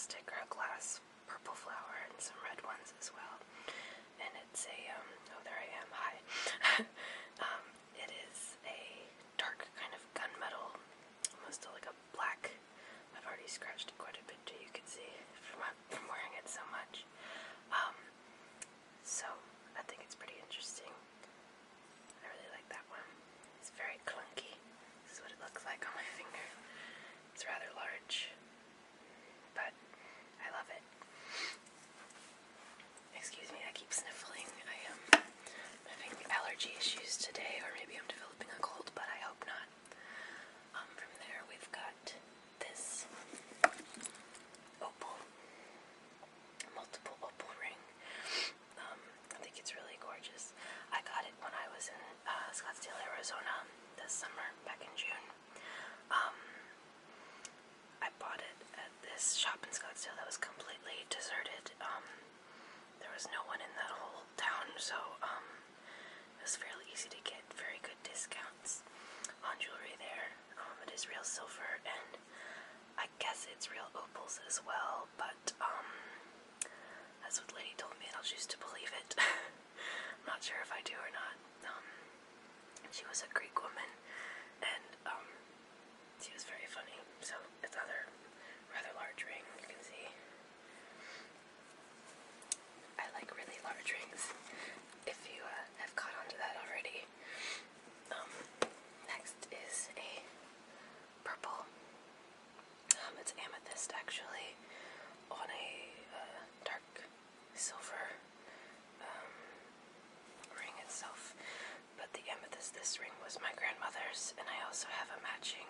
plastic or a glass purple flower and some red ones as well. And it's a, oh there I am, hi. It is a dark kind of gunmetal, almost like a black. I've already scratched it quite a bit too, you can see, from wearing it so much. So I think it's pretty interesting. I really like that one. It's very clunky. This is what it looks like on my finger. It's rather large, but I love it. Excuse me, I keep sniffling. I am having allergy issues today, or maybe I'm developing a cold, but I hope not. From there we've got this opal, multiple opal ring. I think it's really gorgeous. I got it when I was in Scottsdale, Arizona this summer, back in June. I bought it at this shop in Scottsdale that was completely deserted. There was no one in that whole town, so it was fairly easy to get very good discounts on jewelry there. It is real silver, and I guess it's real opals as well, but that's what the lady told me, and I'll choose to believe it. I'm not sure if I do or not. She was a Greek woman, and she was very funny. So it's another rather large ring, you can see. I like really large rings, if you have caught on to that already. Next is a purple. It's amethyst, actually, on a dark silver ring itself. But the amethyst, this ring was my grandmother's, and I also have a matching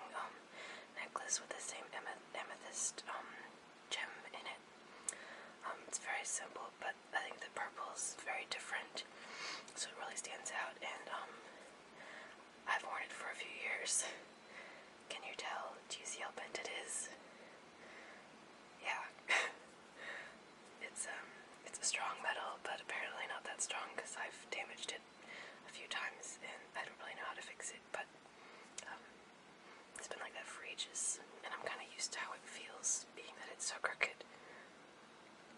necklace with the same amethyst gem in it. It's very simple, but I think the purple is very different, so it really stands out, and I've worn it for a few years. Can you tell? Do you see how bent it is? Yeah. It's a strong metal, but apparently not that strong because I've damaged it a few times, and I don't really know how to fix it, but it's been like that for ages, and I'm kind of used to how it feels, being that it's so crooked.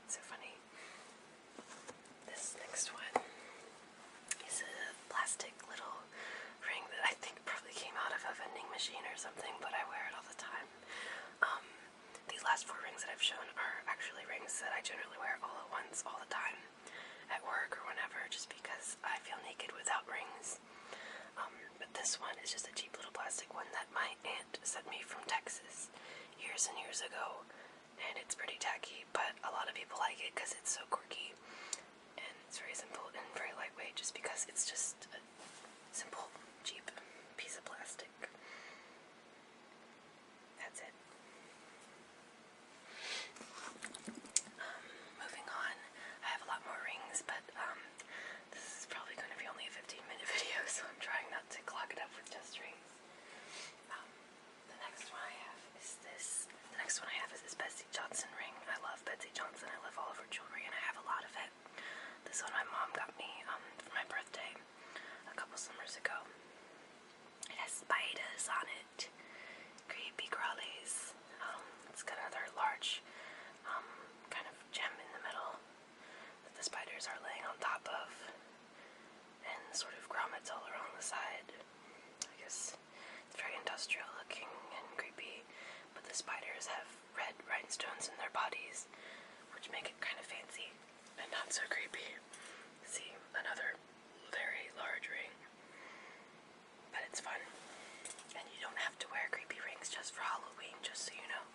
It's so funny. This next one is a plastic little ring that I think probably came out of a vending machine or something, but I wear it all the time. These last 4 rings that I've shown are actually rings that I generally wear all at once, all the time, at work or whenever, just because I feel naked without rings. But this one is just a cheap little plastic one that my aunt sent me from Texas years and years ago, and it's pretty tacky, but a lot of people like it because it's so quirky, and it's very simple and very lightweight, just because it's just a simple, cheap piece of plastic. That's it. Moving on, I have a lot more rings, but this is probably going to be only a 15-minute video, so I'm trying not to clog it up with just rings. The next one I have is this. The next one I have is this Betsey Johnson ring. I love Betsey Johnson. I love all of her jewelry, and I have a lot of it. This one my mom got me for my birthday a couple summers ago. It has spiders on it. Creepy crawlies. It's got another large kind of gem in the middle that the spiders are laying on top of, and sort of grommets all around the side. I guess it's very industrial looking and creepy, but the spiders have red rhinestones in their bodies, which make it kind of fancy and not so creepy. See, another very large ring, but it's fun, and you don't have to wear creepy rings just for Halloween, just so you know.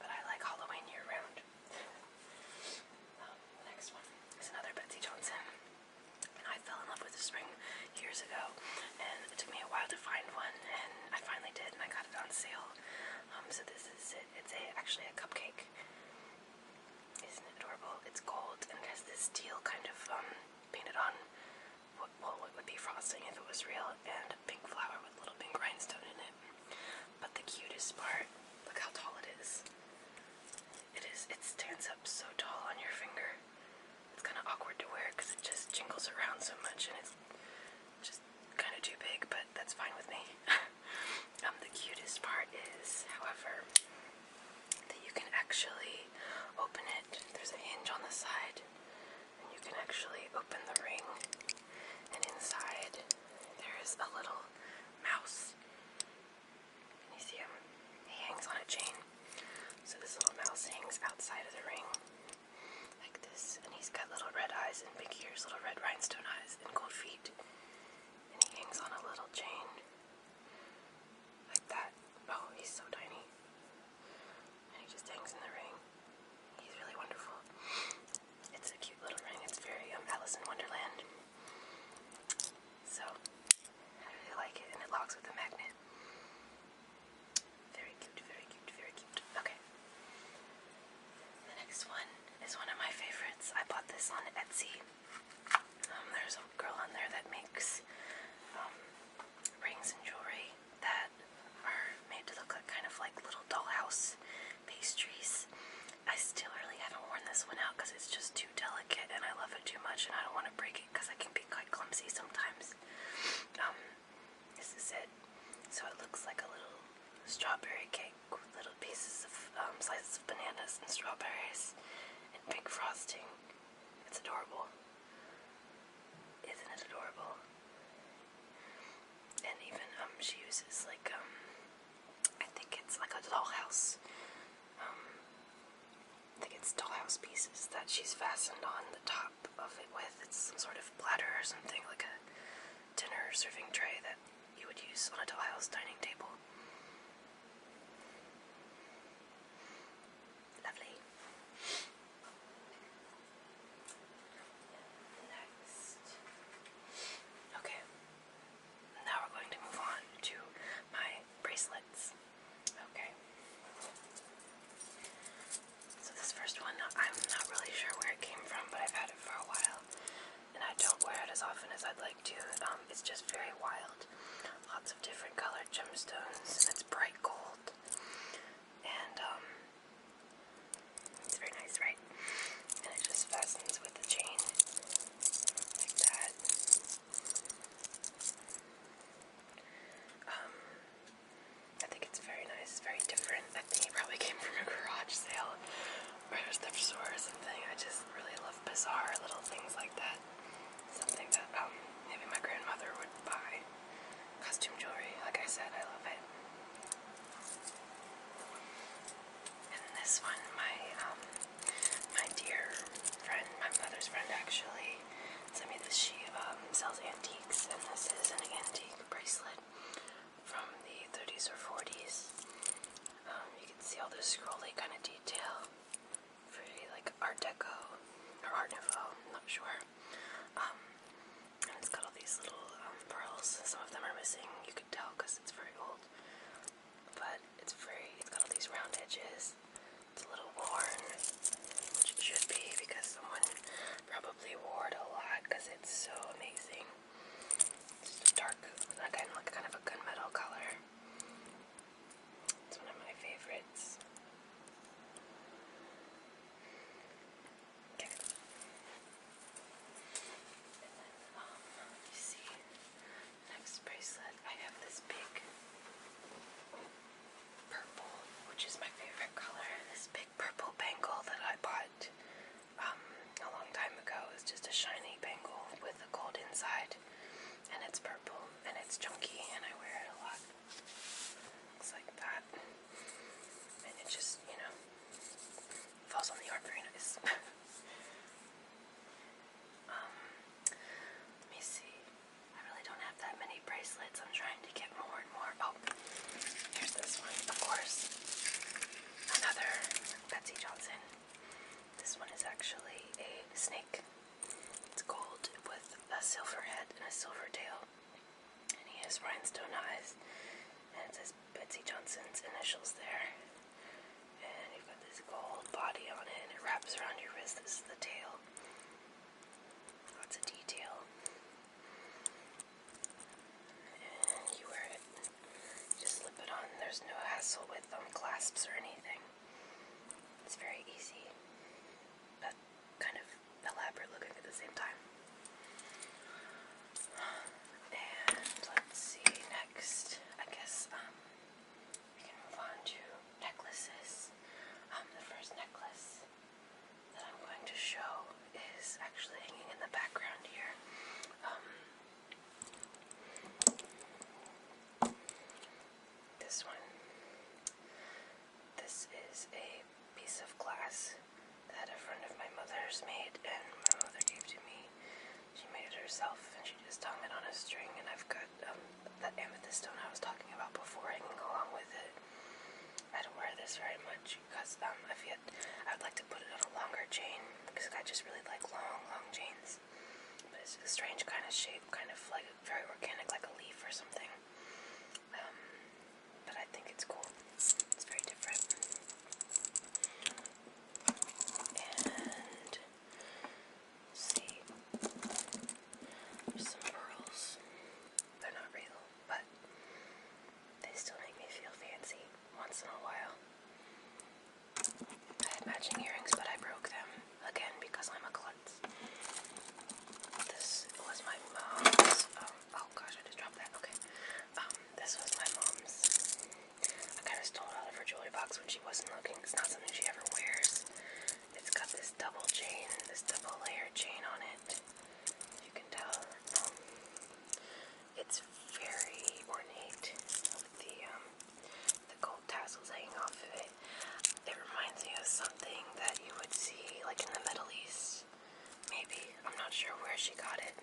But I like Halloween year-round. The next one is another Betsey Johnson. And I fell in love with this ring years ago, and it took me a while to find one, and I finally did, and I got it on sale. So this is it. It's actually a cupcake. Isn't it adorable? It's gold, and it has this teal kind of painted on what would be frosting if it was real, and a pink flower with a little pink rhinestone in it. But the cutest part, look how tall it is. It stands up so tall on your finger. It's kind of awkward to wear because it just jingles around so much, and it's just kind of too big, but that's fine with me. The cutest part is, however, that you can actually strawberry cake with little pieces of slices of bananas and strawberries and pink frosting. It's adorable. Isn't it adorable? And even she uses like I think it's like a dollhouse. I think it's dollhouse pieces that she's fastened on the top of it with. It's some sort of platter or something, like a dinner serving tray that you would use on a dollhouse dining table. Lovely. Next. Okay. Now we're going to move on to my bracelets. Okay. So this first one, I'm not really sure where it came from, but I've had it for a while. And I don't wear it as often as I'd like to. It's just very wild. Lots of different colored gemstones, and it's bright gold. And it's very nice, right? And it just fastens with the chain like that. I think it's very nice, very different. I think it probably came from a garage sale or a thrift store or something. I just really love bizarre little things like that. Something that maybe my grandmother would buy. Costume jewelry, like I said, I love it. And this one, my dear friend, my mother's friend actually, sent me this. She sells antiques, and this is an antique bracelet from the 30s or 40s. You can see all the scrolly kind of detail, very like Art Deco or Art Nouveau, I'm not sure. And it's got all these little pearls. Some of them are missing. You could tell because it's very old. But it's got all these round edges. It's a little worn, which it should be because someone probably wore it a lot because it's so amazing. It's just a dark, kind of a gunmetal color. It's one of my favorites. Okay. And then, let me see. Next bracelet, I have this big purple, which is my favorite color. This big purple bangle that I bought a long time ago. It's just a shiny bangle with a gold inside, and it's purple, and it's chunky, and I wear it a lot. Looks like that, and it just, falls on the arm very nice. Let me see. I really don't have that many bracelets. I'm trying to get more and more. Oh, here's this one, of course. Another Betsey Johnson. This one is actually a snake. It's gold with a silver head and a silver tail. And he has rhinestone eyes. And it says Betsey Johnson's initials there. And you've got this gold body on it, and it wraps around your wrist. This is the tail. Lots of detail. And you wear it. Just slip it on. There's no hassle with clasps or anything. It's very easy, but kind of elaborate looking at the same time. And let's see, next, I guess we can move on to necklaces. The first necklace that I'm going to show is actually hanging in the background here. This one. This is a piece of glass that a friend of my mother's made, and my mother gave to me. She made it herself, and she just hung it on a string, and I've got that amethyst stone I was talking about before hanging along with it. I don't wear this very much because I would like to put it on a longer chain because I just really like long chains. But it's a strange kind of shape, kind of like very organic, like a leaf or something. But I think it's cool. It's very different. And see, there's some pearls. They're not real, but they still make me feel fancy once in a while. I had matching earrings, but I broke them again because I'm a klutz. This was my mom's. Oh gosh, I just dropped that. Okay. This was my mom's. I kind of box when she wasn't looking. It's not something she ever wears. It's got this double chain, this double layered chain on it. You can tell. It's very ornate with the gold tassels hanging off of it. It reminds me of something that you would see like in the Middle East. Maybe. I'm not sure where she got it,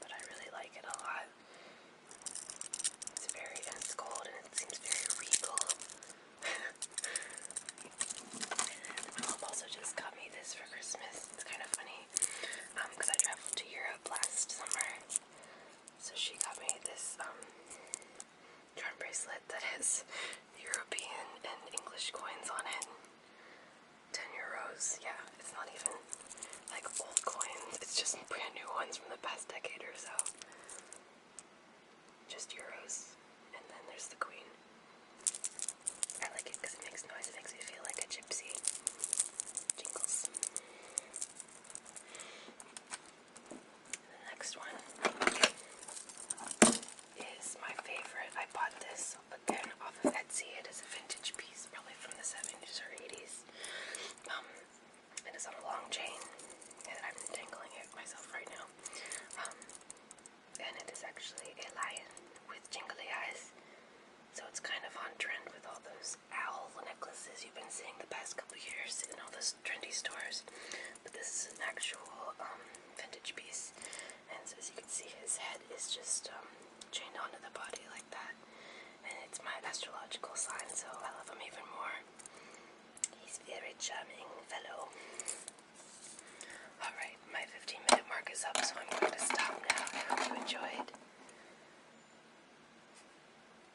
but I really like it a lot. And it's gold and it seems very regal. My mom also just got me this for Christmas. It's kind of funny, because I traveled to Europe last summer. So she got me this charm bracelet that has European and English coins on it. 10 euros. Yeah, it's not even like old coins. It's just brand new ones from the past decade or so. Just euros. And then there's the queen. I like it because it makes noise. It makes me feel like a gypsy. Jingles. The next one is my favorite. I bought this again off of Etsy. It is a vintage piece, probably from the 70s or 80s. It is on a long chain, and I'm entangling it myself right now. And it is actually a lion.